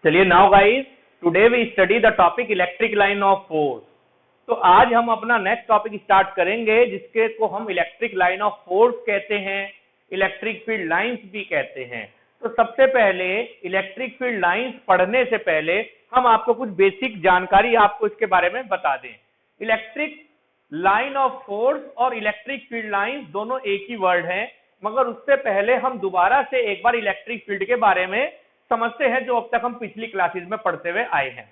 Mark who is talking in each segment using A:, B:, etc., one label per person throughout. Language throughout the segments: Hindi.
A: चलिए now guys, today we study the topic electric line of force. तो आज हम अपना नेक्स्ट टॉपिक स्टार्ट करेंगे जिसके को हम इलेक्ट्रिक लाइन ऑफ फोर्स कहते हैं, इलेक्ट्रिक फील्ड लाइंस भी कहते हैं। तो सबसे पहले इलेक्ट्रिक फील्ड लाइंस पढ़ने से पहले हम आपको कुछ बेसिक जानकारी आपको इसके बारे में बता दें। इलेक्ट्रिक लाइन ऑफ फोर्स और इलेक्ट्रिक फील्ड लाइंस दोनों एक ही वर्ड हैं, मगर उससे पहले हम दोबारा से एक बार इलेक्ट्रिक फील्ड के बारे में समझते हैं जो अब तक हम पिछली क्लासेस में पढ़ते हुए आए हैं।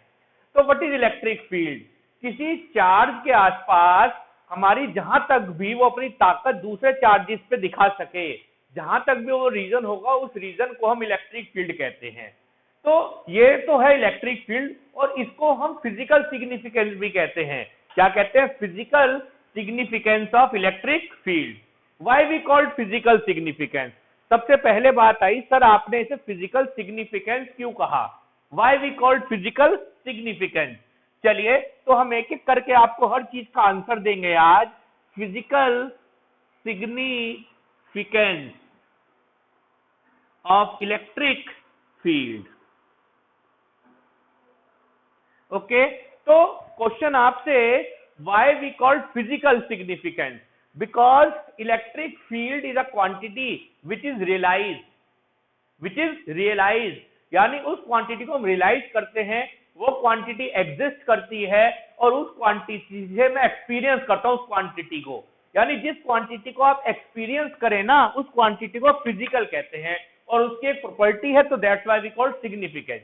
A: तो व्हाट इज इलेक्ट्रिक फील्ड? किसी चार्ज के आसपास हमारी जहां तक भी वो अपनी ताकत दूसरे चार्जेस पे दिखा सके, जहां तक भी वो रीजन होगा उस रीजन को हम इलेक्ट्रिक फील्ड कहते हैं। तो ये तो है इलेक्ट्रिक फील्ड, और इसको हम फिजिकल सिग्निफिकेंस भी कहते हैं। क्या कहते हैं? Physical significance of electric field. Why we called physical significance? सबसे पहले बात आई, सर आपने इसे फिजिकल सिग्निफिकेंस क्यों कहा? Why we called physical significance? चलिए तो हम एक एक करके आपको हर चीज का आंसर देंगे आज। Physical significance of electric field. Okay, तो क्वेश्चन आपसे, why we called physical significance? Because electric field is a quantity which is realized, यानी उस क्वांटिटी को हम रियलाइज करते हैं, वो क्वांटिटी एग्जिस्ट करती है और उस क्वांटिटी से मैं एक्सपीरियंस करता हूं उस क्वांटिटी को। यानी जिस क्वांटिटी को आप एक्सपीरियंस करें ना, उस क्वांटिटी को फिजिकल कहते हैं और उसकी एक प्रॉपर्टी है, तो that's why we called significance.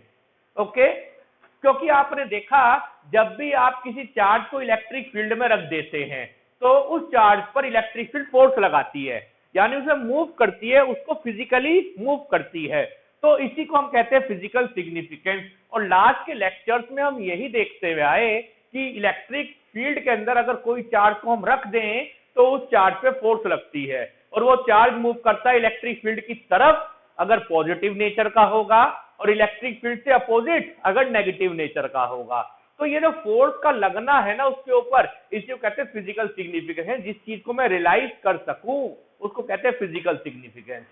A: Okay, क्योंकि आपने देखा जब भी आप किसी चार्ज को इलेक्ट्रिक फील्ड में रख देते हैं तो उस चार्ज पर इलेक्ट्रिक फील्ड फोर्स लगाती है, यानी उसे मूव करती है, उसको फिजिकली मूव करती है। तो इसी को हम कहते हैं फिजिकल सिग्निफिकेंस। और लास्ट के लेक्चर्स में हम यही देखते हुए आए कि इलेक्ट्रिक फील्ड के अंदर अगर कोई चार्ज को हम रख दें तो उस चार्ज पे फोर्स लगती है और वो चार्ज मूव करता है इलेक्ट्रिक फील्ड की तरफ अगर पॉजिटिव नेचर का होगा, और इलेक्ट्रिक फील्ड से अपोजिट अगर नेगेटिव नेचर का होगा। तो ये जो फोर्स का लगना है ना उसके ऊपर, इसे कहते हैं फिजिकल सिग्निफिकेंस है। जिस चीज को मैं रियलाइज कर सकूं उसको कहते हैं फिजिकल सिग्निफिकेंस।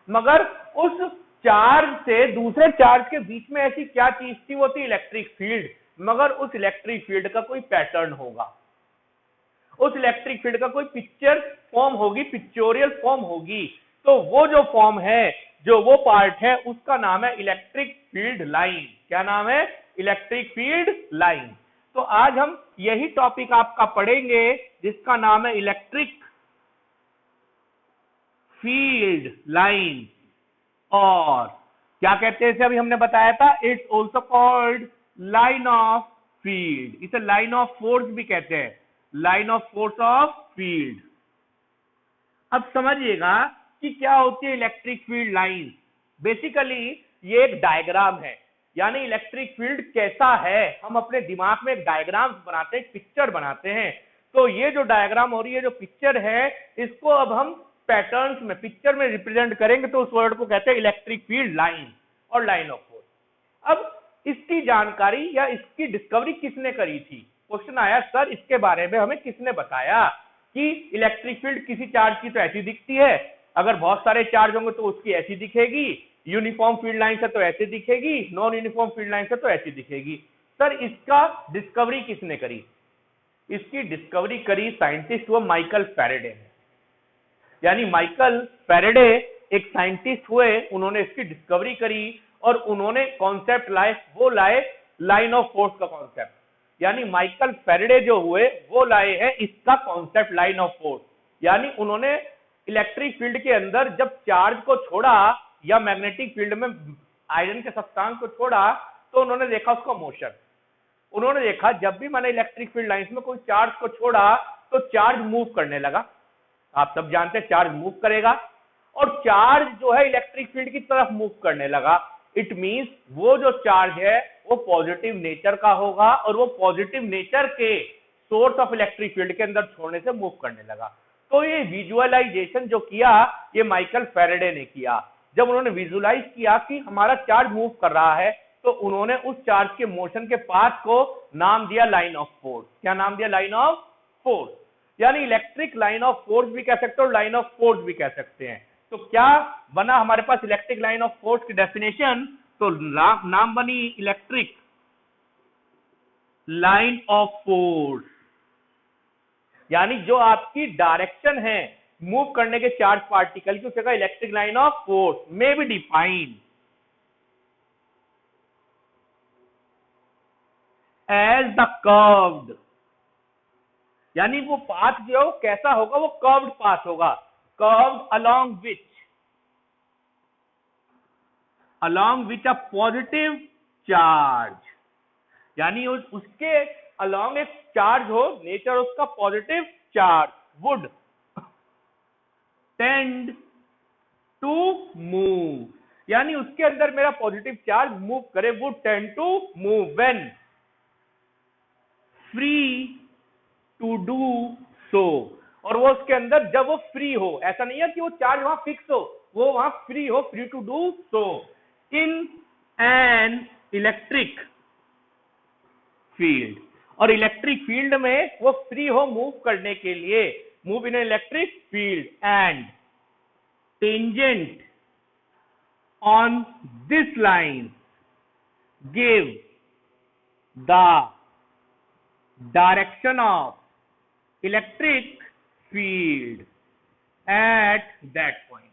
A: मगर उस चार्ज से दूसरे चार्ज के बीच में ऐसी क्या चीज थी? वो थी इलेक्ट्रिक फील्ड। मगर उस इलेक्ट्रिक फील्ड का कोई पैटर्न होगा, उस इलेक्ट्रिक फील्ड का कोई पिक्चर फॉर्म होगी, पिक्चोरियल फॉर्म होगी। तो वो जो फॉर्म है, जो वो पार्ट है, उसका नाम है इलेक्ट्रिक फील्ड लाइन। क्या नाम है? Electric field line. तो आज हम यही टॉपिक आपका पढ़ेंगे जिसका नाम है इलेक्ट्रिक फील्ड लाइन। और क्या कहते हैं इसे? अभी हमने बताया था, it's also called line of field. इसे लाइन ऑफ फोर्स भी कहते हैं, line of force of field. अब समझिएगा कि क्या होती है इलेक्ट्रिक फील्ड लाइन। बेसिकली ये एक डायग्राम है, यानी इलेक्ट्रिक फील्ड कैसा है हम अपने दिमाग में एक डायग्राम बनाते हैं, एक पिक्चर बनाते हैं। तो ये जो डायग्राम और ये जो पिक्चर है, इसको अब हम पैटर्न्स में, पिक्चर में रिप्रेजेंट करेंगे, तो उस वर्ड को कहते हैं इलेक्ट्रिक फील्ड लाइन और लाइन ऑफ फोर्स। अब इसकी जानकारी या इसकी डिस्कवरी किसने करी थी? क्वेश्चन आया, सर इसके बारे में हमें किसने बताया कि इलेक्ट्रिक फील्ड किसी चार्ज की तो ऐसी दिखती है, अगर बहुत सारे चार्ज होंगे तो उसकी ऐसी दिखेगी, यूनिफॉर्म फील्ड लाइन से तो ऐसे दिखेगी, नॉन यूनिफॉर्म फील्ड लाइन से तो ऐसी दिखेगी। सर इसका डिस्कवरी किसने करी? इसकी डिस्कवरी करी साइंटिस्ट हुआ माइकल फैराडे ने। यानी माइकल फैराडे एक साइंटिस्ट हुए, उन्होंने इसकी डिस्कवरी करी और उन्होंने कॉन्सेप्ट लाए, वो लाए लाइन ऑफ फोर्स का कॉन्सेप्ट। यानी माइकल फैराडे जो हुए वो लाए हैं इसका कॉन्सेप्ट लाइन ऑफ फोर्स। यानी उन्होंने इलेक्ट्रिक फील्ड के अंदर जब चार्ज को छोड़ा या मैग्नेटिक फील्ड में आयरन के सब्सटेंस को छोड़ा तो उन्होंने देखा उसका मोशन। उन्होंने देखा जब भी मैंने इलेक्ट्रिक फील्ड लाइंस में कोई चार्ज को छोड़ा तो चार्ज मूव करने लगा। आप सब जानते हैं चार्ज मूव करेगा, और चार्ज जो है इलेक्ट्रिक फील्ड की तरफ मूव करने लगा। इट मींस वो जो चार्ज है वो पॉजिटिव नेचर का होगा और वो पॉजिटिव नेचर के सोर्स ऑफ इलेक्ट्रिक फील्ड के अंदर छोड़ने से मूव करने लगा। तो ये विजुअलाइजेशन जो किया ये माइकल फैराडे ने किया। जब उन्होंने विजुअलाइज किया कि हमारा चार्ज मूव कर रहा है तो उन्होंने उस चार्ज के मोशन के पाथ को नाम दिया लाइन ऑफ फोर्स। क्या नाम दिया? Line of force. यानी इलेक्ट्रिक लाइन ऑफ फोर्स भी कह सकते हो, लाइन ऑफ फोर्स भी कह सकते हैं। तो क्या बना हमारे पास इलेक्ट्रिक लाइन ऑफ फोर्स की डेफिनेशन? तो नाम बनी इलेक्ट्रिक लाइन ऑफ फोर्स, यानी जो आपकी डायरेक्शन है मूव करने के चार्ज पार्टिकल की, उसका इलेक्ट्रिक लाइन ऑफ फोर्स में be defined as the curved, यानी वो पाथ जो है वो कैसा होगा, वो कर्व्ड पाथ होगा, curved along with a positive charge, यानी उसके along एक चार्ज हो, नेचर उसका positive charge, would tend to move, यानी उसके अंदर मेरा पॉजिटिव चार्ज मूव करे, would tend to move when free to do so, और वो उसके अंदर जब वो फ्री हो, ऐसा नहीं है कि वो चार्ज वहां फिक्स हो, वो वहां फ्री हो, free to do so in an electric field, और इलेक्ट्रिक फील्ड में वो फ्री हो मूव करने के लिए, move in electric field, and tangent on this line give the direction of electric field at that point,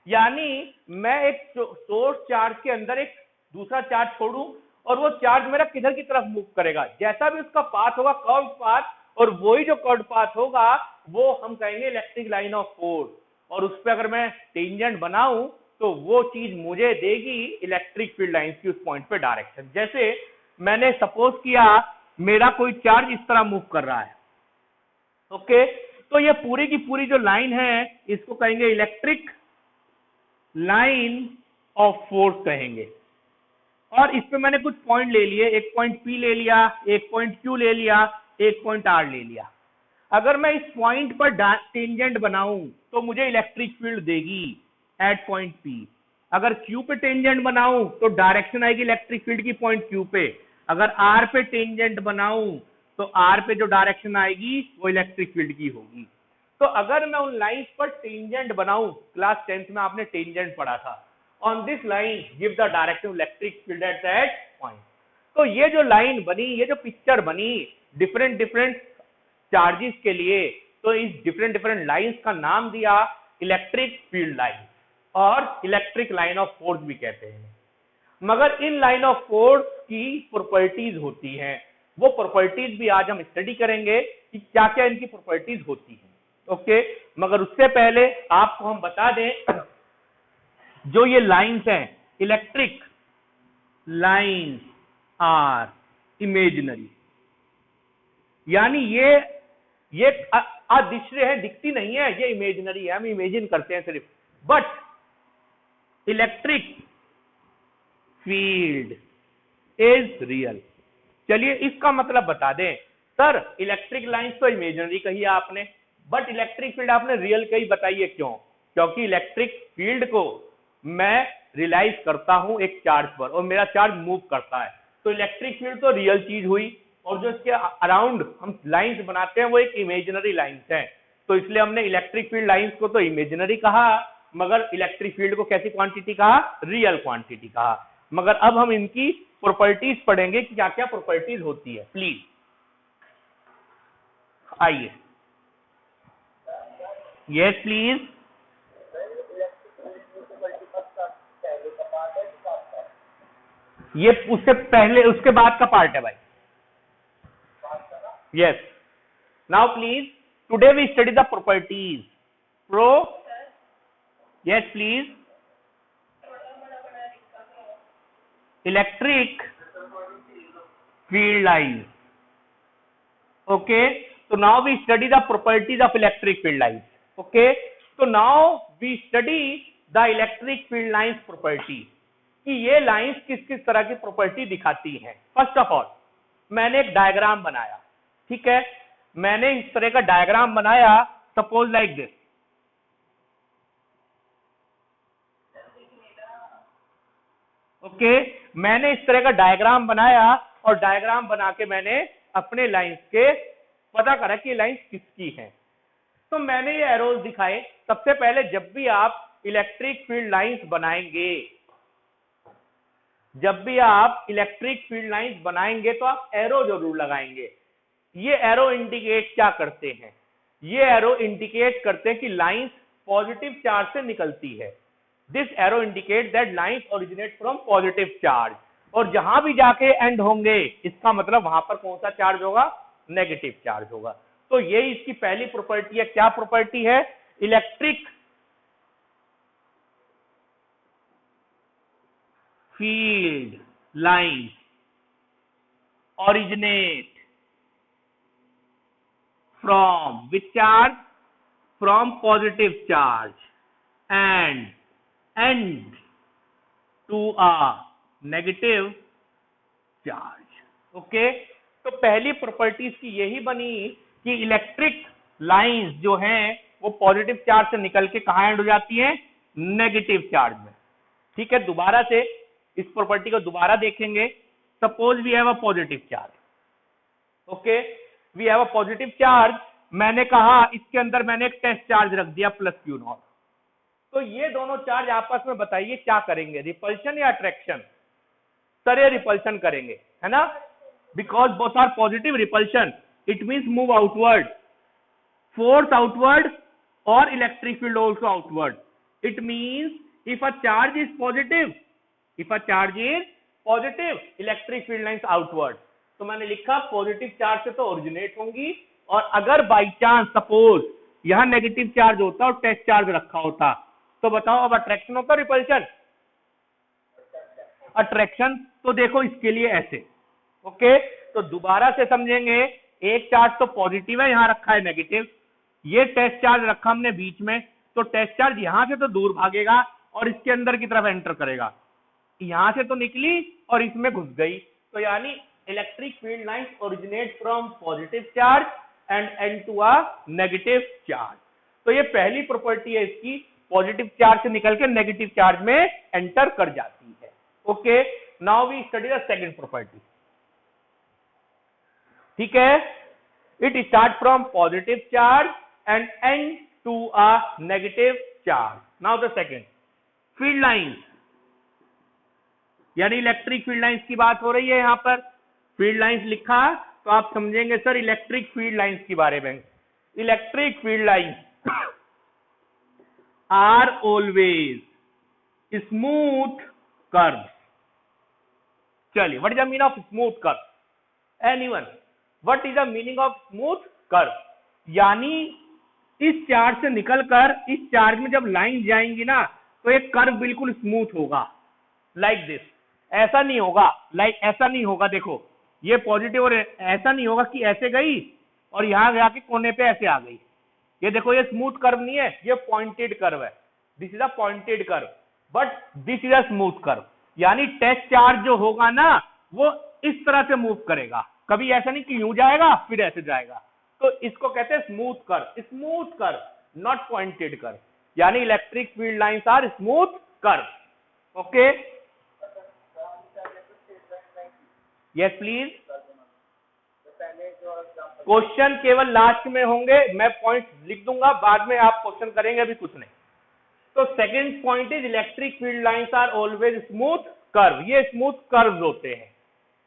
A: यानी मैं एक सोर्स चार्ज के अंदर एक दूसरा चार्ज छोड़ूं और वो चार्ज मेरा किधर की तरफ मूव करेगा, जैसा भी उसका पाथ होगा कर्व्ड पाथ, और वही जो कर्व्ड पाथ होगा वो हम कहेंगे इलेक्ट्रिक लाइन ऑफ फोर्स, और उस पर अगर मैं टेंजेंट बनाऊं तो वो चीज मुझे देगी इलेक्ट्रिक फील्ड लाइंस की उस पॉइंट पे डायरेक्शन। जैसे मैंने सपोज किया मेरा कोई चार्ज इस तरह मूव कर रहा है, ओके, तो ये पूरी की पूरी जो लाइन है इसको कहेंगे इलेक्ट्रिक लाइन ऑफ फोर्स कहेंगे, और इस पे मैंने कुछ पॉइंट ले लिए, एक पॉइंट P ले लिया, एक पॉइंट Q ले लिया, एक पॉइंट R ले लिया। अगर मैं इस पॉइंट पर टेंजेंट बनाऊं तो मुझे इलेक्ट्रिक फील्ड देगी एट पॉइंट P, अगर Q पे टेंजेंट बनाऊं तो डायरेक्शन आएगी इलेक्ट्रिक फील्ड की पॉइंट Q पे, अगर R पे टेंजेंट बनाऊं तो R पे जो डायरेक्शन आएगी वो इलेक्ट्रिक फील्ड की होगी। तो अगर मैं उन लाइंस पर टेंजेंट बनाऊं, क्लास 10th में आपने टेंजेंट पढ़ा था, on this line give the direction electric field at that point, तो ये जो लाइन बनी, ये जो पिक्चर बनी डिफरेंट डिफरेंट चार्जेस के लिए, तो इस डिफरेंट डिफरेंट लाइंस का नाम दिया इलेक्ट्रिक फील्ड लाइन, और इलेक्ट्रिक लाइन ऑफ फोर्स भी कहते हैं। मगर इन लाइन ऑफ फोर्स की प्रॉपर्टीज होती हैं, वो प्रॉपर्टीज भी आज हम स्टडी करेंगे कि क्या क्या इनकी प्रॉपर्टीज होती हैं, ओके। मगर उससे पहले आपको हम बता दें, जो ये लाइंस हैं, इलेक्ट्रिक लाइंस आर इमेजिनरी, यानी ये अदृश्य है, दिखती नहीं है, ये इमेजिनरी है, हम इमेजिन करते हैं सिर्फ, but electric field is real. चलिए इसका मतलब बता दें, सर इलेक्ट्रिक लाइंस तो इमेजिनरी कही आपने, बट इलेक्ट्रिक फील्ड आपने रियल कही, बताइए क्यों? क्योंकि इलेक्ट्रिक फील्ड को मैं रियलाइज करता हूं एक चार्ज पर, और मेरा चार्ज मूव करता है, तो इलेक्ट्रिक फील्ड तो रियल चीज हुई, और जो इसके अराउंड हम लाइंस बनाते हैं वो एक इमेजिनरी लाइंस है, तो इसलिए हमने इलेक्ट्रिक फील्ड लाइंस को तो इमेजिनरी कहा, मगर इलेक्ट्रिक फील्ड को कैसी क्वांटिटी कहा? रियल क्वांटिटी कहा। मगर अब हम इनकी प्रॉपर्टीज पढ़ेंगे कि क्या क्या प्रॉपर्टीज होती है। प्लीज आइए, यस प्लीज। ये उससे पहले उसके बाद का पार्ट है भाई। Yes, now please today we study the properties pro. Yes please. Electric field lines, okay, so now we study the properties of electric field lines, okay, so now we study the electric field lines property कि ये लाइंस किस किस तरह की प्रॉपर्टी दिखाती हैं। फर्स्ट ऑफ ऑल मैंने एक डायग्राम बनाया, ठीक है, मैंने इस तरह का डायग्राम बनाया, सपोज लाइक दिस, ओके, मैंने इस तरह का डायग्राम बनाया, और डायग्राम बना के मैंने अपने लाइंस के पता करा कि लाइंस किसकी हैं। तो मैंने ये एरोज दिखाए। सबसे पहले जब भी आप इलेक्ट्रिक फील्ड लाइंस बनाएंगे, जब भी आप इलेक्ट्रिक फील्ड लाइंस बनाएंगे तो आप एरो जरूर लगाएंगे। ये एरो इंडिकेट क्या करते हैं? ये एरो इंडिकेट करते हैं कि लाइंस पॉजिटिव चार्ज से निकलती है। This arrow indicate that lines originate from positive charge, और जहां भी जाके एंड होंगे इसका मतलब वहां पर कौन सा चार्ज होगा? नेगेटिव चार्ज होगा। तो ये इसकी पहली प्रॉपर्टी है। क्या प्रॉपर्टी है? Electric field lines originate from which charge? From positive charge and end to a negative charge. Okay, तो पहली प्रॉपर्टीज की यही बनी कि इलेक्ट्रिक लाइंस जो हैं वो पॉजिटिव चार्ज से निकल के कहां एंड हो जाती हैं? नेगेटिव चार्ज में। ठीक है, दोबारा से इस प्रॉपर्टी को दोबारा देखेंगे। Suppose we have a positive charge, okay, we have a positive charge. मैंने कहा इसके अंदर मैंने एक टेस्ट चार्ज रख दिया प्लस क्यू नॉट। तो ये दोनों चार्ज आपस में बताइए क्या करेंगे? रिपल्शन या अट्रैक्शन? सर ये रिपल्शन करेंगे, है ना, because both are positive. Repulsion it means move outward, force outward or electric field also outward. It means if a charge is positive, electric field lines outward. तो मैंने लिखा पॉजिटिव चार्ज से तो ओरिजिनेट होंगी, और अगर बाई चांस सपोज यहां नेगेटिव चार्ज होता और टेस्ट चार्ज रखा होता तो बताओ अब अट्रैक्शन होता रिपल्शन? अट्रैक्शन। तो देखो इसके लिए ऐसे, ओके, तो दोबारा से समझेंगे। एक चार्ज तो पॉजिटिव है, यहां रखा है नेगेटिव, ये टेस्ट चार्ज रखा हमने बीच में, तो टेस्ट चार्ज यहां से तो दूर भागेगा और इसके अंदर की तरफ एंटर करेगा। यहां से तो निकली और इसमें घुस गई, तो यानी electric field lines originate from positive charge and end to a negative charge. तो ये पहली प्रॉपर्टी है इसकी, पॉजिटिव चार्ज से निकल के नेगेटिव चार्ज में एंटर कर जाती है। Okay, now we study the second property. ठीक है, it start from positive charge and end to a negative charge. Now the second, field lines, यानी इलेक्ट्रिक फील्ड लाइंस की बात हो रही है। यहां पर फील्ड लाइंस लिखा तो आप समझेंगे सर इलेक्ट्रिक फील्ड लाइंस के बारे में। Electric field lines are always smooth curve. चलिए, what is the meaning of smooth curve? Anyone, what is the meaning of smooth curve? यानी इस चार्ज से निकलकर इस चार्ज में जब लाइन जाएंगी ना तो एक कर्व बिल्कुल स्मूथ होगा, लाइक दिस। ऐसा नहीं होगा, लाइक ऐसा नहीं होगा, देखो ये पॉजिटिव, और ऐसा नहीं होगा कि ऐसे गई और यहां जाके कोने पे ऐसे आ गई। ये देखो, ये स्मूथ कर्व नहीं है, ये पॉइंटेड कर्व है। This is a pointed curve, but this is a smooth curve. यानी टेस्ट चार्ज जो होगा ना वो इस तरह से मूव करेगा, कभी ऐसा नहीं कि यूं जाएगा फिर ऐसे जाएगा। तो इसको कहते हैं smooth curve. Smooth curve, not pointed curve, यानी electric field lines are smooth curve. Okay, yes please. Question केवल लास्ट में होंगे, मैं पॉइंट लिख दूंगा, बाद में आप क्वेश्चन करेंगे, अभी कुछ नहीं। तो second point is electric field lines are always smooth curve. ये स्मूथ कर्व होते हैं।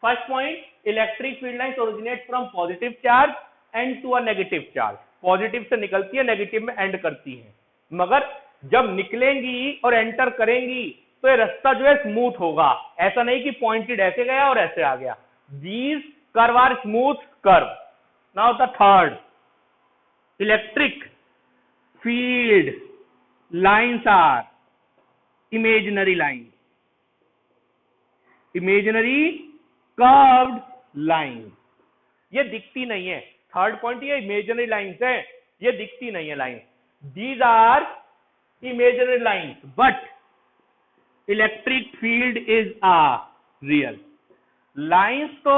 A: First point, electric field lines originate from positive charge and to a negative charge. Positive से निकलती है, नेगेटिव में एंड करती है, मगर जब निकलेंगी और एंटर करेंगी तो ये रास्ता जो है स्मूथ होगा। ऐसा नहीं कि पॉइंटेड ऐसे गया और ऐसे आ गया। These curve are smooth curve. Now the third, electric field lines are imaginary line. Imaginary curved line, ये दिखती नहीं है। थर्ड पॉइंट, ये इमेजिनरी लाइंस है, ये दिखती नहीं है line. These are imaginary lines but electric field is a real. Lines तो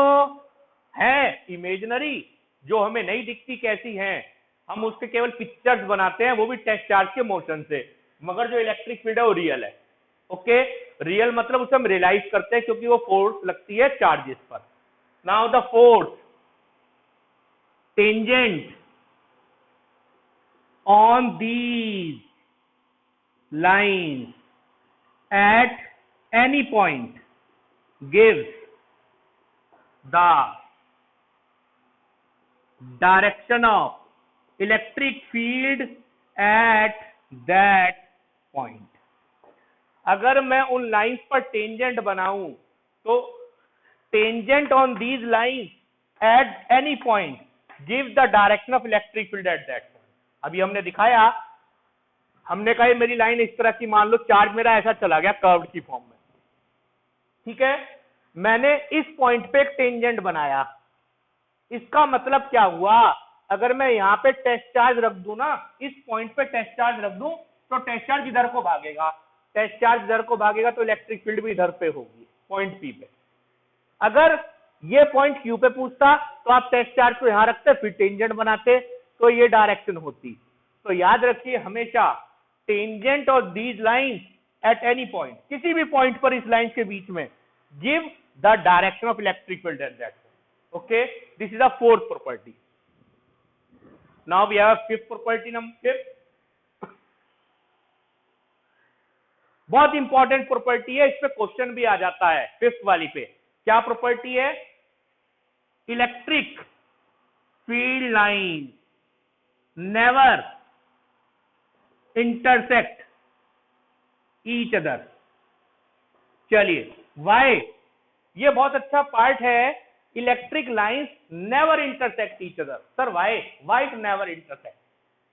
A: है इमेजिनरी, जो हमें नहीं दिखती कैसी हैं, हम उसके केवल पिक्चर्स बनाते हैं, वो भी टेस्ट चार्ज के मोशन से, मगर जो इलेक्ट्रिक फील्ड है वो रियल है। ओके, रियल मतलब उसे हम रियलाइज करते हैं क्योंकि वो फोर्स लगती है चार्जेस पर। Now the fourth, tangent on these lines at any point gives the direction of electric field at that point. अगर मैं उन लाइंस पर टेंजेंट बनाऊं तो tangent on these lines at any point give the direction of electric field at that point. अभी हमने दिखाया, हमने कहा मेरी लाइन इस तरह की, मान लो चार्ज मेरा ऐसा चला गया कर्व्ड की फॉर्म में, ठीक है. मैंने इस पॉइंट पे एक टेंजेंट बनाया. इसका मतलब क्या हुआ, अगर मैं यहाँ पे टेस्ट चार्ज रख दूं ना, इस पॉइंट पे टेस्ट चार्ज रख दूं तो टेस्ट चार्ज इधर को भागेगा, टेस्ट चार्ज इधर को भागेगा तो इलेक्ट्रिक फील्ड भी इधर पे होगी पॉइंट पी पे. अगर ये पॉइंट क्यू पे पूछता तो आप टेस्ट चार्ज को यहां रखते, फिर टेंजेंट बनाते, तो ये डायरेक्शन होती. तो याद रखिए हमेशा tangent of these lines at any point, किसी भी पॉइंट पर इस लाइन के बीच में, give the direction of electric field at that. Okay, this is the fourth property. Now we have fifth property, number fifth. बहुत इंपॉर्टेंट प्रॉपर्टी है, इस पे क्वेश्चन भी आ जाता है फिफ्थ वाली पे. क्या प्रॉपर्टी है? Electric field line never intersect each other. चलिए वाई, ये बहुत अच्छा पार्ट है. Electric lines never intersect each other. Sir why it never intersect?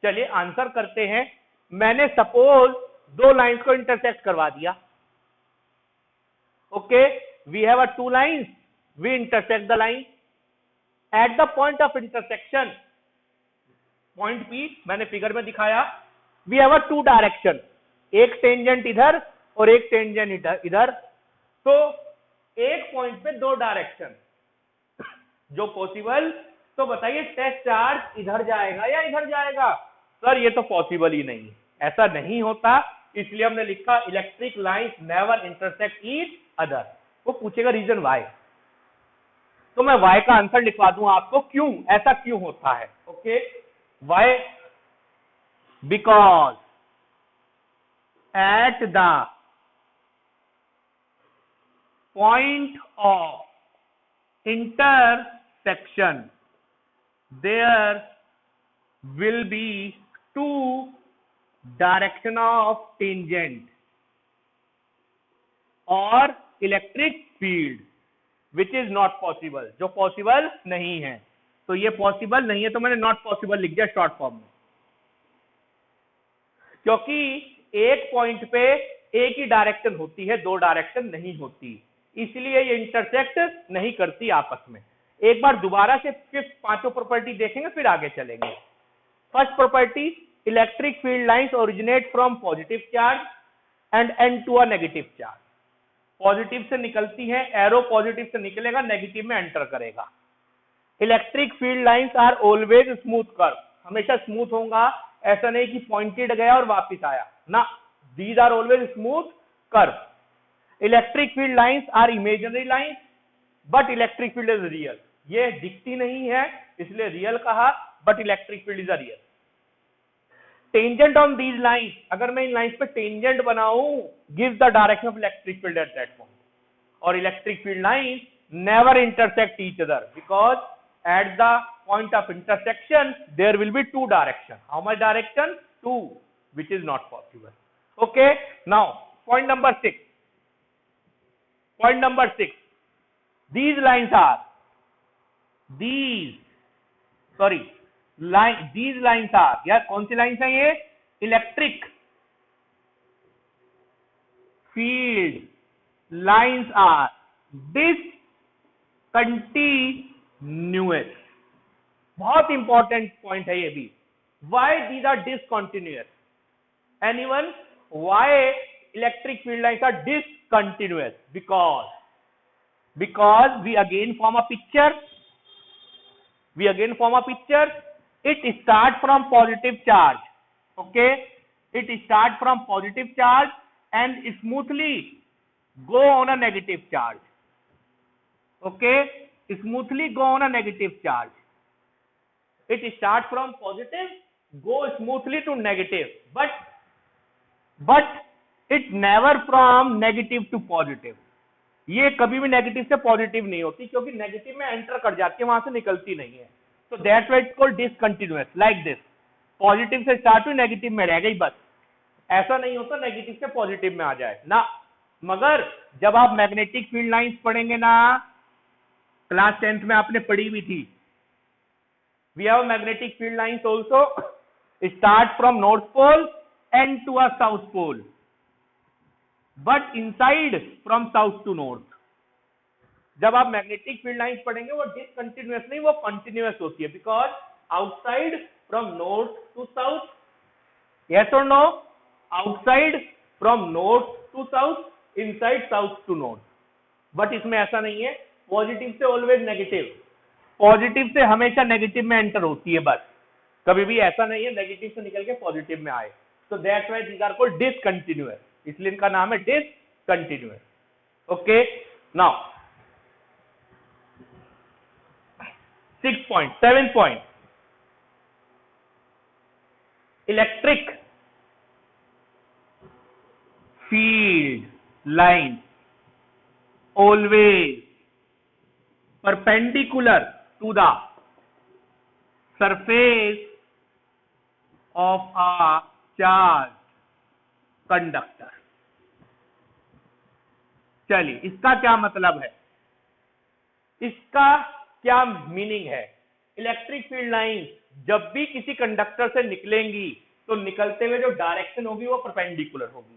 A: चलिए आंसर करते हैं. मैंने सपोज दो लाइंस को इंटरसेक्ट करवा दिया. Okay, we have a two lines, we intersect the line at the point of intersection, point P मैंने फिगर में दिखाया. We have a two direction, एक टेंजेंट इधर और एक टेंजेंट इधर. तो एक पॉइंट पे दो डायरेक्शन जो पॉसिबल. तो बताइए टेस्ट चार्ज इधर जाएगा या इधर जाएगा? सर ये तो पॉसिबल ही नहीं, ऐसा नहीं होता. इसलिए हमने लिखा electric lines never intersect each other. वो पूछेगा रीजन वाई, तो मैं वाई का आंसर लिखवा दूं आपको, क्यों ऐसा क्यों होता है. Okay, why because at the point of intersection there will be two direction of tangent or electric field which is not possible, जो possible नहीं है. तो ये possible नहीं है तो मैंने not possible लिख दिया शॉर्ट फॉर्म में, क्योंकि एक पॉइंट पे एक ही डायरेक्शन होती है, दो डायरेक्शन नहीं होती, इसलिए ये इंटरसेक्ट नहीं करती आपस में. एक बार दोबारा से फिफ्थ पांचों प्रॉपर्टी देखेंगे फिर आगे चलेंगे. First property, electric field lines originate from positive charge and end to a negative charge. Positive से निकलती है, एरो पॉजिटिव से निकलेगा, नेगेटिव में एंटर करेगा. Electric field lines are always smooth curve, हमेशा स्मूथ होगा, ऐसा नहीं कि पॉइंटेड गया और वापिस आया ना. These are always smooth curve. Electric field lines are imaginary lines but electric field is real. ये दिखती नहीं है इसलिए रियल कहा, but electric field is a real. Tangent on these lines, अगर मैं इन लाइंस पे टेंजेंट बनाऊं, give the direction of electric field at that point. और electric field lines never intersect each other because at the point of intersection there will B to direction. How much direction? Two, which is not possible. Okay, now point number 6. Point number 6. These lines are these lines are, यार कौन सी लाइन्स हैं ये? Electric field lines are discontinuous. बहुत इंपॉर्टेंट पॉइंट है ये भी. Why these are discontinuous? Anyone? Why electric field lines are discontinuous? Because we again form a picture. It starts from positive charge. Okay, it starts from positive charge and smoothly go on a negative charge. Okay, smoothly go on a negative charge. It starts from positive, go smoothly to negative, but but it never from negative to positive. ये कभी भी नेगेटिव से पॉजिटिव नहीं होती, क्योंकि नेगेटिव में एंटर कर जाती है, वहां से निकलती नहीं है। तो that's why it's called discontinuous, like this. Positive से स्टार्ट हुई, नेगेटिव में रह गई, बस। ऐसा नहीं होता नेगेटिव से पॉजिटिव में आ जाए ना। मगर जब आप मैग्नेटिक फील्ड लाइंस पढ़ेंगे ना, क्लास 10th में आपने पढ़ी हुई थी, we have magnetic field lines also start from north pole end to a south pole, but inside from south to north. जब आप मैग्नेटिक फील्ड लाइंस पढ़ेंगे वो डिसकंटिन्यूअस नहीं, वो कंटिन्यूअस होती है, because outside from north to south, yes और no? Outside from north to south, inside south to north. But इसमें ऐसा नहीं है, पॉजिटिव से ऑलवेज नेगेटिव, पॉजिटिव से हमेशा नेगेटिव में एंटर होती है, बस। कभी भी ऐसा नहीं है नेगेटिव से निकल के पॉजिटिव में आए। तो that's why these are called discontinuous, इसलिए इनका नाम है discontinuous. Okay, now 7th point, electric field lines always perpendicular to the surface of a charged conductor। चलिए, इसका क्या मतलब है, इसका क्या मीनिंग है? इलेक्ट्रिक फील्ड लाइंस जब भी किसी कंडक्टर से निकलेंगी तो निकलते हुए जो डायरेक्शन होगी वो परपेंडिकुलर होगी।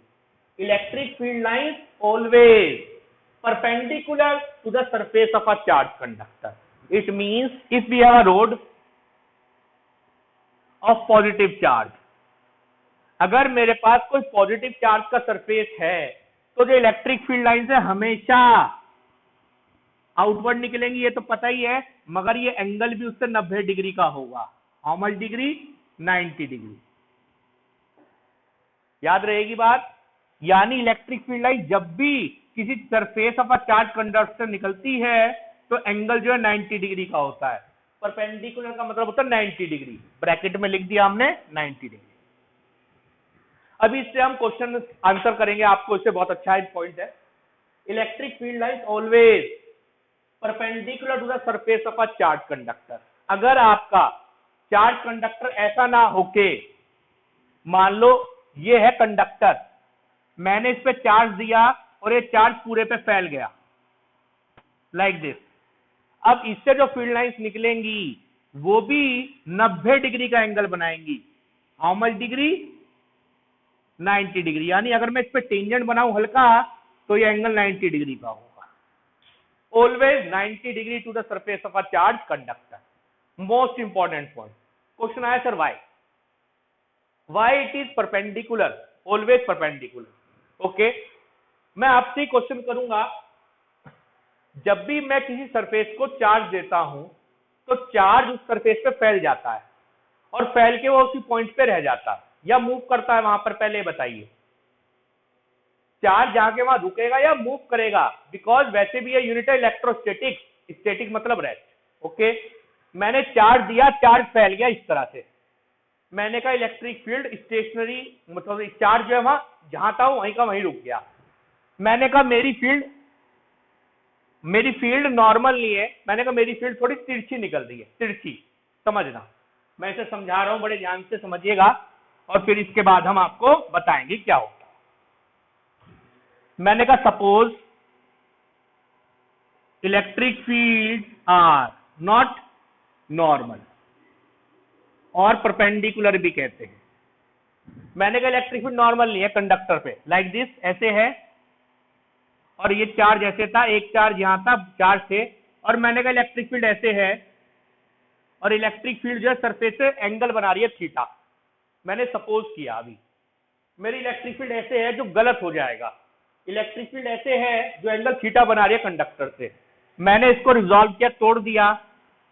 A: Electric field lines always perpendicular to the surface of a charged conductor. It means if we have a rod of positive charge, अगर मेरे पास कोई पॉजिटिव चार्ज का सरफेस है तो जो इलेक्ट्रिक फील्ड लाइंस है हमेशा आउटवर्ड निकलेंगी, ये तो पता ही है, मगर ये एंगल भी उससे 90 डिग्री का होगा। How much degree? 90 डिग्री। याद रहेगी बात? यानी इलेक्ट्रिक फील्ड लाइन जब भी किसी surface of a charge conductor निकलती है तो एंगल जो है 90 डिग्री का होता है। परपेंडिकुलर का मतलब होता है 90 डिग्री, ब्रैकेट में लिख दिया हमने 90 डिग्री। अभी इससे हम क्वेश्चन आंसर करेंगे, आपको इससे बहुत अच्छा पॉइंट है। Electric field line always perpendicular to the surface of a charge conductor. अगर आपका चार्ज कंडक्टर ऐसा ना होके, मान लो ये है कंडक्टर, मैंने इस पे चार्ज दिया और ये चार्ज पूरे पे फैल गया, लाइक दिस। अब इससे जो फील्ड लाइंस निकलेंगी वो भी 90 डिग्री का एंगल बनाएंगी। How much degree? 90 डिग्री। यानी अगर मैं इस पे टेंजेंट बनाऊं हल्का तो ये एंगल 90 डिग्री का होगा। Always 90 degree to the surface of a charge conductor. Most important point. Question आया sir why it is perpendicular, always perpendicular. Okay, मैं आपसे क्वेश्चन करूंगा, जब भी मैं किसी सरफेस को चार्ज देता हूं तो चार्ज उस सरफेस पे फैल जाता है और फैल के वो उसी पॉइंट पे रह जाता है या मूव करता है वहां पर? पहले बताइए, चार्ज जहां के वहां रुकेगा या मूव करेगा? बिकॉज वैसे भी ये यूनिट है इलेक्ट्रोस्टैटिक, स्टैटिक मतलब रेस्ट। ओके, मैंने चार्ज दिया, चार्ज फैल गया इस तरह से, मैंने कहा इलेक्ट्रिक फील्ड स्टेशनरी, मतलब चार्ज जो है वहां जहां था वहीं का वहीं रुक गया। मैंने कहा मेरी फील्ड नॉर्मल नहीं है, मैंने कहा मेरी फील्ड थोड़ी तिरछी निकल रही है, तिरछी। समझना, मैं इसे समझा रहा हूं, बड़े ध्यान से समझिएगा और फिर इसके बाद हम आपको बताएंगे क्या होगा। मैंने कहा suppose electric field are not normal और परपेंडिकुलर भी कहते हैं। मैंने कहा इलेक्ट्रिक फील्ड नॉर्मल नहीं है कंडक्टर पे, लाइक दिस, ऐसे है, और ये चार्ज ऐसे था, एक चार्ज यहां था, चार्ज थे, और मैंने कहा इलेक्ट्रिक फील्ड ऐसे है और इलेक्ट्रिक फील्ड जो है सरफेस से एंगल बना रही है थीटा। मैंने सपोज किया अभी मेरी इलेक्ट्रिक फील्ड ऐसे है जो गलत हो जाएगा, इलेक्ट्रिक फील्ड ऐसे है जो एंगल थीटा बना रही है कंडक्टर से। मैंने इसको रिजॉल्व किया, तोड़ दिया,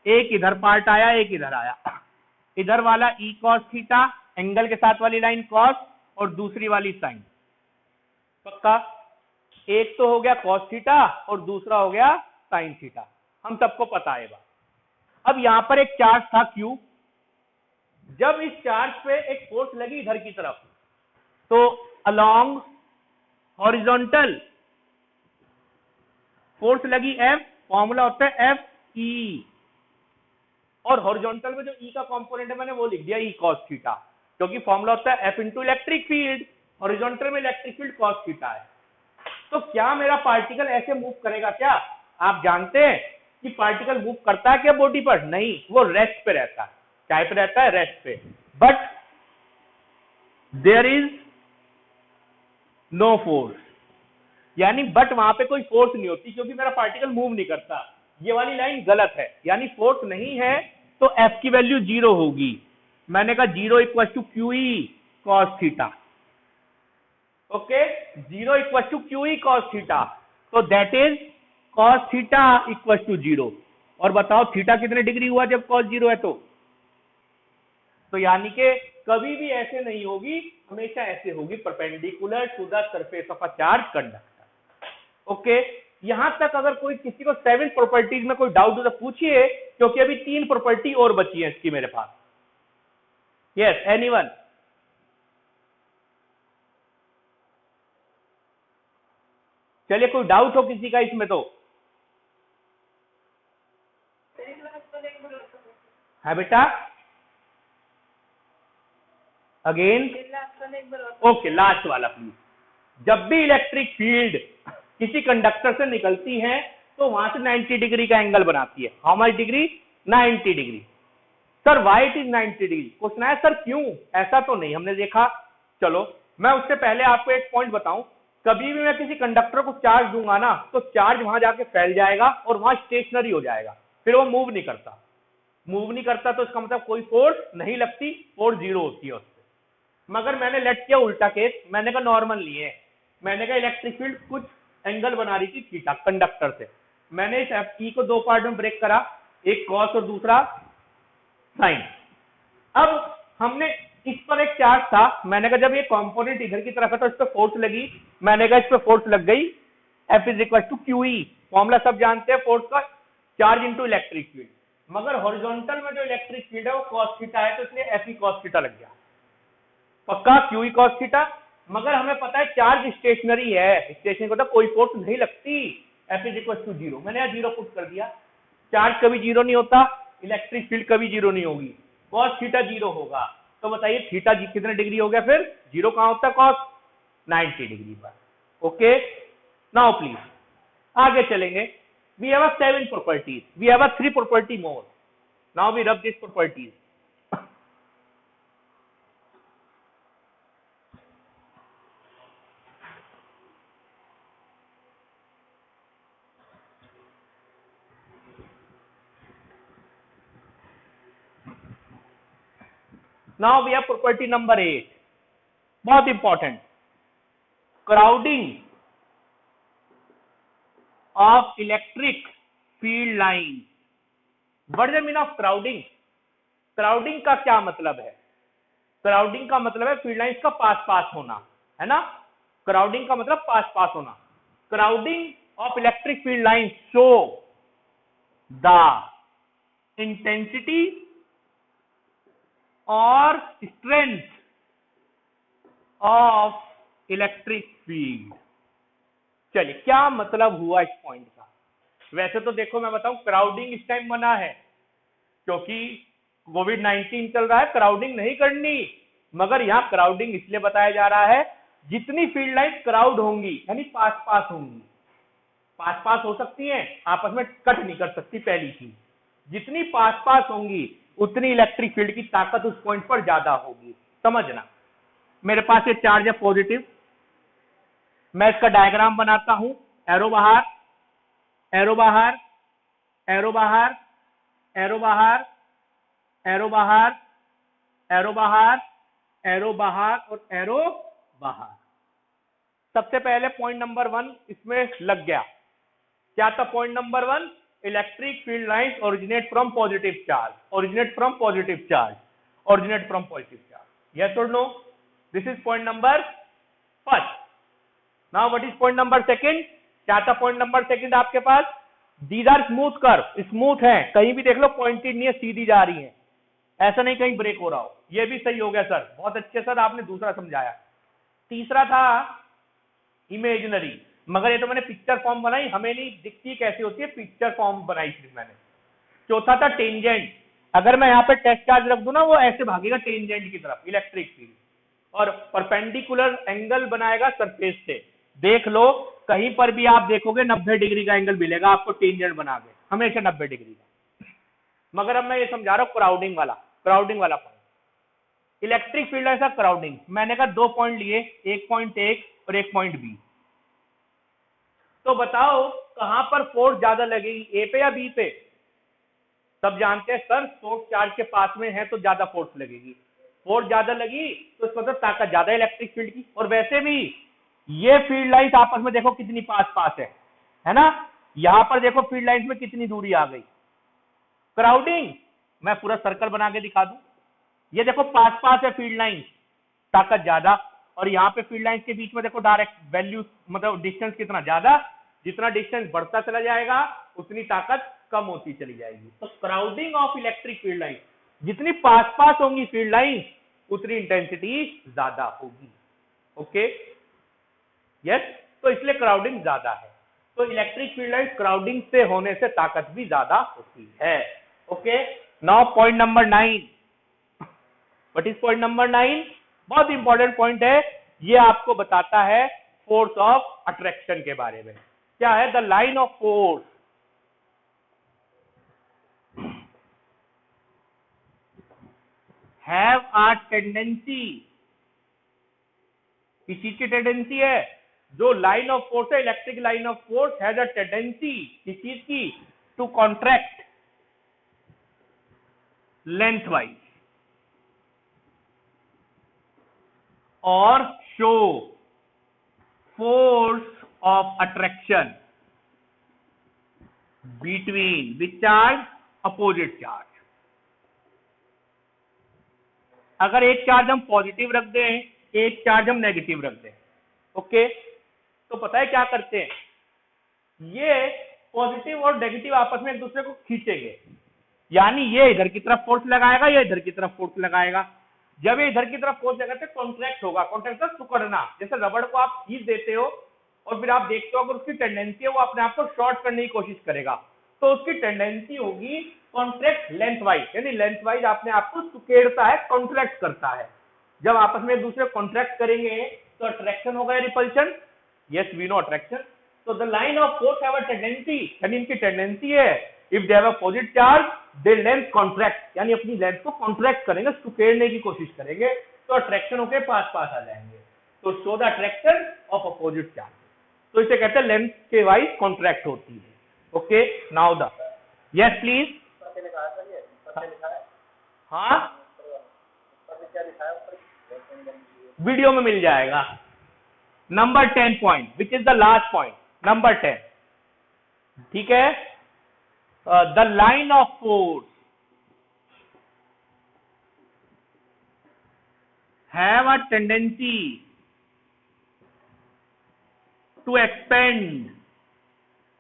A: एक इधर पार्ट आया, एक इधर आया। इधर वाला ई कॉस थीटा, एंगल के साथ वाली लाइन कॉस, और दूसरी वाली साइन। पक्का? एक तो हो गया कॉस थीटा और दूसरा हो गया साइन थीटा, हम सबको पता है बात। अब यहां पर एक चार्ज था Q, जब इस चार्ज पे एक फोर्स लगी इधर की तरफ तो अलोंग हॉरिजॉन्टल, फोर्स लगी F, फॉर्मूला होता है FE, और हॉरिजॉन्टल में जो E का कंपोनेंट है मैंने वो लिख दिया E cos थीटा, क्योंकि फॉर्मूला होता है F into electric field, horizontal में इलेक्ट्रिक फील्ड cos थीटा है। तो क्या मेरा पार्टिकल ऐसे मूव करेगा क्या? आप जानते हैं कि पार्टिकल मूव करता है क्या बॉडी पर? नहीं, वो रेस्ट पे रहता है। क्या पे रहता है? रेस्ट पे। But there is no force, यानी बट वहां पे कोई फोर्स नहीं होती क्योंकि मेरा पार्टिकल मूव नहीं करता। ये वाली लाइन गलत है, यानी फोर्स नहीं है तो F की वैल्यू 0 होगी। मैंने कहा 0 equal to QE cos theta. Okay, 0 equal to QE cos theta, तो that is cos theta equal to 0। और बताओ थीटा कितने डिग्री हुआ जब cos 0 है? तो यानी कि कभी भी ऐसे नहीं होगी, हमेशा ऐसे होगी, perpendicular to the surface of a charge conductor. Okay, यहां तक अगर कोई किसी को 7 प्रॉपर्टीज में कोई डाउट हो तो पूछिए, क्योंकि अभी 3 प्रॉपर्टी और बची है इसकी मेरे पास। Yes, anyone? चलिए, कोई डाउट हो किसी का इसमें तो है बेटा? अगेन? ओके, लास्ट वाला प्लीज। जब भी इलेक्ट्रिक फील्ड किसी कंडक्टर से निकलती है तो वहां से 90 डिग्री का एंगल बनाती है। How much degree? 90 degree. Sir why it is 90 degree? Question है सर क्यों? ऐसा तो नहीं हमने देखा। चलो मैं उससे पहले आपको एक पॉइंट बताऊं, कभी भी मैं किसी कंडक्टर को चार्ज दूंगा ना तो चार्ज वहां जाके फैल जाएगा और वहां स्टेशनरी हो जाएगा, फिर वो मूव नहीं करता। मूव नहीं करता तो इसका मतलब कोई फोर्स नहीं लगती, फोर्स 0 होती है उससे। मगर मैंने लेट किया उल्टा केस, मैंने कहा नॉर्मल नहीं है, मैंने कहा इलेक्ट्रिक फील्ड कुछ एंगल बना रही थी थीटा कंडक्टर से। मैंने इस E को 2 पार्ट में ब्रेक करा, एक कॉस और दूसरा साइन। अब हमने इस पर एक चार्ज था, मैंने कहा जब ये कंपोनेंट इधर की तरफ है तो इस पर फोर्स लगी, मैंने कहा इस पर फोर्स लग गई, F is equal to QE, formula सब जानते हैं फोर्स का, चार्ज इंटू इलेक्ट्रिक फील्ड। मगर हॉरिजॉन्टल में जो इलेक्ट्रिक फील्ड है वो cos थीटा है, तो इसलिए FE cos थीटा लग गया। पक्का QE cos थीटा। मगर हमें पता है चार्ज स्टेशनरी है, स्टेशनरी को तो कोई फोर्स नहीं लगती, F इज इक्वल टू 0। मैंने यहाँ 0 पुट कर दिया। चार्ज कभी 0 नहीं होता, इलेक्ट्रिक फील्ड कभी 0 नहीं होगी, cos थीटा 0 होगा। तो बताइए थीटा कितने डिग्री हो गया फिर? 0 कहां होता है? cos 90 डिग्री पर। ओके, नाउ प्लीज आगे चलेंगे। We have 7 properties, we have 3 property more. Now we rub this properties. Now we have property number 8, बहुत important, crowding of electric field line. What is the meaning of crowding? क्राउडिंग का क्या मतलब है? क्राउडिंग का मतलब है फील्ड लाइंस का पास पास होना, है ना? क्राउडिंग का मतलब पास पास होना। Crowding of electric field line show the intensity और स्ट्रेंथ ऑफ इलेक्ट्रिक फील्ड। चलिए क्या मतलब हुआ इस पॉइंट का? वैसे तो देखो मैं बताऊं, क्राउडिंग इस टाइम मना है क्योंकि कोविड-19 चल रहा है, क्राउडिंग नहीं करनी। मगर यहां क्राउडिंग इसलिए बताया जा रहा है, जितनी फील्ड लाइन क्राउड होंगी यानी पास पास होंगी, पास पास हो सकती हैं, आपस में कट नहीं कर सकती। पहली चीज, जितनी पास पास होंगी उतनी इलेक्ट्रिक फील्ड की ताकत उस पॉइंट पर ज्यादा होगी। समझना, मेरे पास ये चार्ज है पॉजिटिव, मैं इसका डायग्राम बनाता हूं, एरो बाहर, एरो बाहर, एरो बाहर, एरो बाहर, एरो बाहर, एरो बाहर, एरो बाहर और एरो बाहर। सबसे पहले पॉइंट नंबर 1 इसमें लग गया। क्या था point number 1? Electric field lines originate from positive charge, originate from positive charge, originate from positive charge. Yes और no? This is point number first. Now what is point number second? क्या था पॉइंट नंबर सेकंड आपके पास? These are smooth curve, smooth है, कहीं भी देख लो पॉइंटेड नहीं है, सीधी जा रही है, ऐसा नहीं कहीं ब्रेक हो रहा हो। ये भी सही हो गया सर, बहुत अच्छे सर आपने दूसरा समझाया। तीसरा था इमेजिनरी, मगर ये तो मैंने पिक्चर फॉर्म बनाई, हमें नहीं दिखती कैसे होती है, पिक्चर फॉर्म बनाई सिर्फ मैंने। चौथा था टेंजेंट, अगर मैं यहाँ पे टेस्ट चार्ज रख दूं ना, वो ऐसे भागेगा टेंजेंट की तरफ, इलेक्ट्रिक फील्ड। और परपेंडिकुलर एंगल बनाएगा सरफेस से। देख लो कहीं पर भी आप देखोगे 90 डिग्री का एंगल मिलेगा आपको टेंजेंट बना के, हमेशा 90 डिग्री का। मगर अब मैं ये समझा रहा हूँ क्राउडिंग वाला पॉइंट। इलेक्ट्रिक फील्ड ऐसा क्राउडिंग, मैंने कहा 2 पॉइंट लिए, 1.1 और 1 पॉइंट बी। तो बताओ कहां पर फोर्स ज्यादा लगेगी, ए पे या बी पे? सब जानते हैं सर, सोर्स चार्ज के पास में है तो ज्यादा फोर्स लगेगी। फोर्स ज्यादा लगी तो इसका मतलब ताकत ज्यादा इलेक्ट्रिक फील्ड की। और वैसे भी ये फील्ड लाइंस आपस में देखो कितनी पास पास है ना। यहां पर देखो फील्ड लाइंस में कितनी दूरी आ गई। क्राउडिंग, मैं पूरा सर्कल बना के दिखा दूं, ये देखो पास पास है फील्ड लाइंस, ताकत ज्यादा। और यहाँ पे फील्ड लाइंस के बीच में देखो डायरेक्ट वैल्यू, मतलब डिस्टेंस कितना ज्यादा, जितना डिस्टेंस बढ़ता चला जाएगा उतनी ताकत कम होती चली जाएगी। तो crowding of electric field line, जितनी पास पास होंगी फील्ड लाइन उतनी इंटेंसिटी ज्यादा होगी। ओके यस, तो इसलिए क्राउडिंग ज्यादा है। तो इलेक्ट्रिक फील्ड लाइन क्राउडिंग से होने से ताकत भी ज्यादा होती है। Okay, now point number 9। What is point number 9? बहुत इंपॉर्टेंट पॉइंट है, ये आपको बताता है फोर्स ऑफ अट्रैक्शन के बारे में। क्या है? The line of force have a tendency, किस चीज की टेंडेंसी है? जो लाइन ऑफ फोर्स है, electric line of force has a tendency, किस चीज की? टू कॉन्ट्रैक्ट लेंथ वाइज और show force of attraction between which charge? Opposite charge. अगर एक चार्ज हम पॉजिटिव रख दें, एक चार्ज हम नेगेटिव रख दें, ओके, तो पता है क्या करते हैं? ये पॉजिटिव और नेगेटिव आपस में एक दूसरे को खींचेंगे, यानी ये इधर की तरफ फोर्स लगाएगा, ये इधर की तरफ फोर्स लगाएगा। जब ये इधर की तरफ फोर्स लगाते कॉन्ट्रैक्ट होगा, कॉन्ट्रैक्ट मतलब सिकुड़ना। जैसे रबड़ को आप खींच देते हो और फिर आप देखते हो अगर उसकी टेंडेंसी है वो अपने आप को शॉर्ट करने की कोशिश करेगा, तो उसकी टेंडेंसी होगी कॉन्ट्रैक्ट लेंथ वाइज, यानी लेंथ वाइज अपने आप को सुकेड़ता है, कॉन्ट्रैक्ट करता है। जब आपस में एक दूसरे को कॉन्ट्रैक्ट करेंगे तो अट्रैक्शन होगा या repulsion? Yes, we know attraction. तो the line of force have a tendency, यानी इनकी टेंडेंसी है, if they have a positive charge they length contract, यानी अपनी लेंथ को कॉन्ट्रैक्ट करेंगे, सुकेड़ने की कोशिश करेंगे, तो अट्रैक्शन होके पास पास आ जाएंगे। तो show the attraction of opposite charge, तो इसे कहते हैं लेंथ के वाइज कॉन्ट्रैक्ट होती है। Okay, now the yes please. हाँ, वीडियो में मिल जाएगा। Number 10 point, which is the last point, number 10, ठीक है। The line of force have a tendency to expand,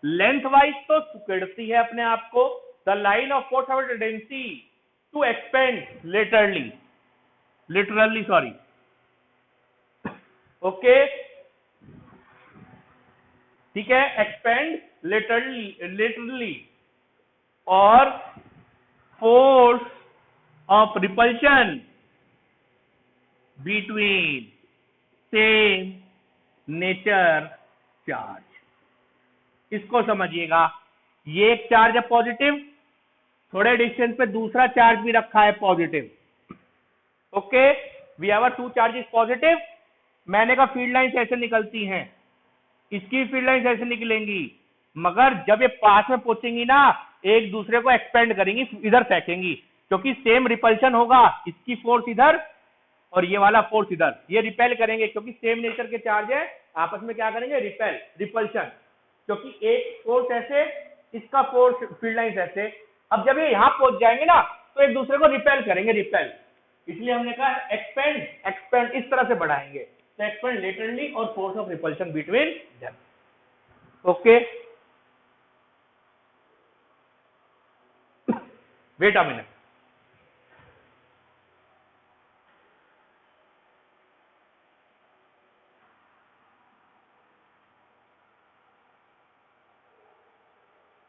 A: length wise तो सुकेड़ती है अपने आप को। The line of force have a tendency to expand literally sorry, okay, ठीक है, एक्सपेंड लिटरली और force of repulsion between same nature charge. इसको समझिएगा, ये एक चार्ज है पॉजिटिव, थोड़े डिस्टेंस पे दूसरा चार्ज भी रखा है positive. Okay, we have two charges positive. मैंने कहा फील्ड लाइंस ऐसे निकलती हैं, इसकी फील्ड लाइंस ऐसे निकलेंगी, मगर जब ये पास में पहुंचेंगी ना एक दूसरे को एक्सपेंड करेंगी, इधर फेंकेंगी, क्योंकि सेम रिपल्शन होगा, इसकी फोर्स इधर और ये वाला फोर्स इधर, ये रिपेल करेंगे क्योंकि सेम नेचर के चार्ज है, आपस में क्या करेंगे? रिपल्शन, क्योंकि एक फोर्स ऐसे, इसका फोर्स फील्ड लाइंस ऐसे। अब जब ये यहां पहुंच जाएंगे ना तो एक दूसरे को रिपेल करेंगे, इसलिए हमने कहा एक्सपेंड इस तरह से बढ़ाएंगे, तो एक्सपेंड लेटरली और force of repulsion between them. Okay, wait a minute.